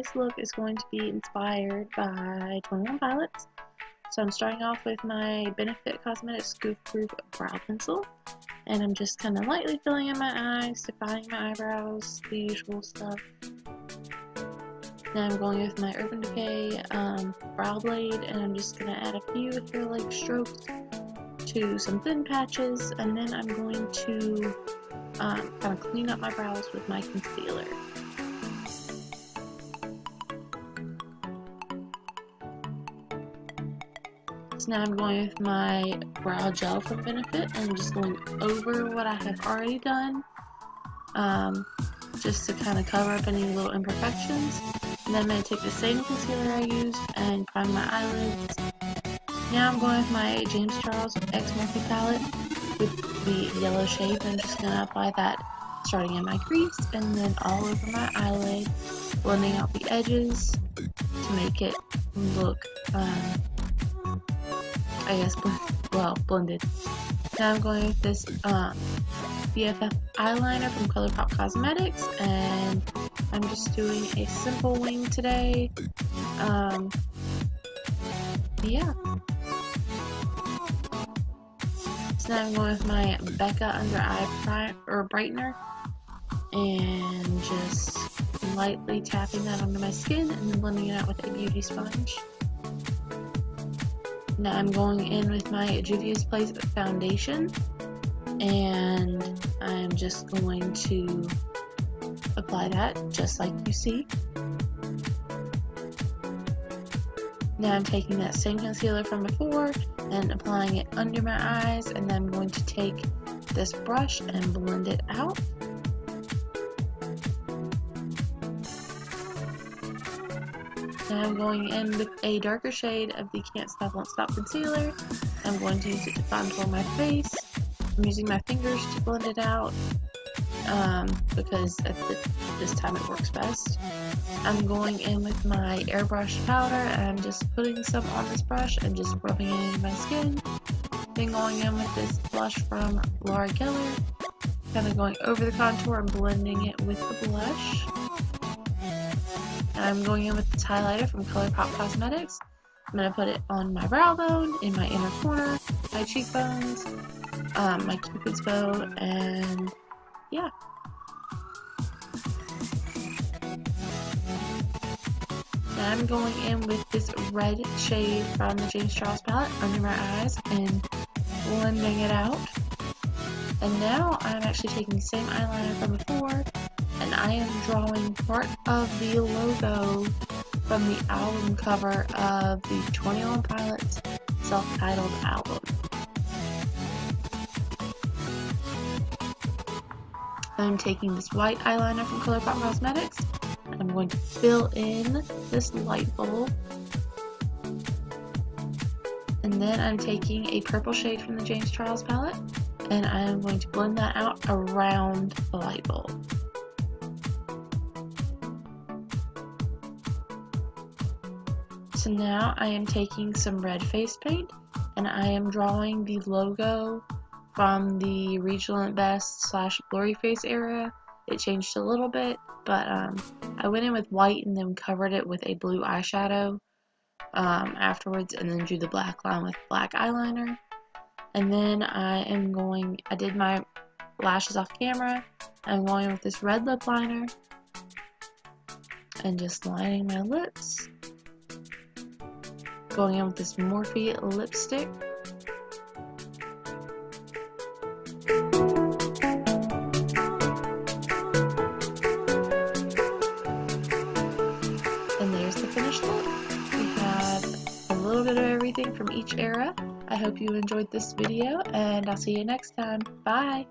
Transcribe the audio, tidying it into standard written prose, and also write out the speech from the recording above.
base look is going to be inspired by 21 Pilots. So I'm starting off with my Benefit Cosmetics Goof Proof Brow Pencil. And I'm just kind of lightly filling in my eyes, defining my eyebrows, the usual stuff. Now I'm going with my Urban Decay Brow Blade, and I'm just going to add a few hair-like strokes to some thin patches, and then I'm going to kind of clean up my brows with my concealer. So now I'm going with my brow gel from Benefit, and I'm just going over what I have already done, just to kind of cover up any little imperfections. And then I'm going to take the same concealer I used and prime my eyelids. Now I'm going with my James Charles X Morphe palette with the yellow shade, and I'm just going to apply that starting in my crease and then all over my eyelid, blending out the edges to make it look, I guess, blended. Now I'm going with this BFF eyeliner from ColourPop Cosmetics, and I'm just doing a simple wing today. Yeah. So now I'm going with my Becca Under Eye Brightener, and just lightly tapping that onto my skin and then blending it out with a beauty sponge. Now I'm going in with my Juvia's Place foundation, and I'm just going to apply that just like you see. Now I'm taking that same concealer from before and applying it under my eyes, and then I'm going to take this brush and blend it out. Now I'm going in with a darker shade of the Can't Stop Won't Stop concealer. I'm going to use it to contour my face. I'm using my fingers to blend it out because at this time it works best. I'm going in with my airbrush powder, and I'm just putting some on this brush and just rubbing it into my skin. Then going in with this blush from Laura Geller, kind of going over the contour and blending it with the blush. And I'm going in with this highlighter from ColourPop Cosmetics. I'm going to put it on my brow bone, in my inner corner, my cheekbones, my cupid's bow, and yeah. Now I'm going in with this red shade from the James Charles palette under my eyes and blending it out. And now I'm actually taking the same eyeliner from before, and I am drawing part of the logo from the album cover of the 21 Pilots self-titled album. I'm taking this white eyeliner from ColourPop Cosmetics, and I'm going to fill in this light bulb. And then I'm taking a purple shade from the James Charles palette, and I am going to blend that out around the light bulb. So now I am taking some red face paint, and I am drawing the logo from the Regional Best / Blurry Face era. It changed a little bit, but I went in with white and then covered it with a blue eyeshadow afterwards, and then drew the black line with black eyeliner. And then I did my lashes off camera. I'm going with this red lip liner and just lining my lips. Going in with this Morphe lipstick. And there's the finished look. We have a little bit of everything from each era. I hope you enjoyed this video, and I'll see you next time. Bye!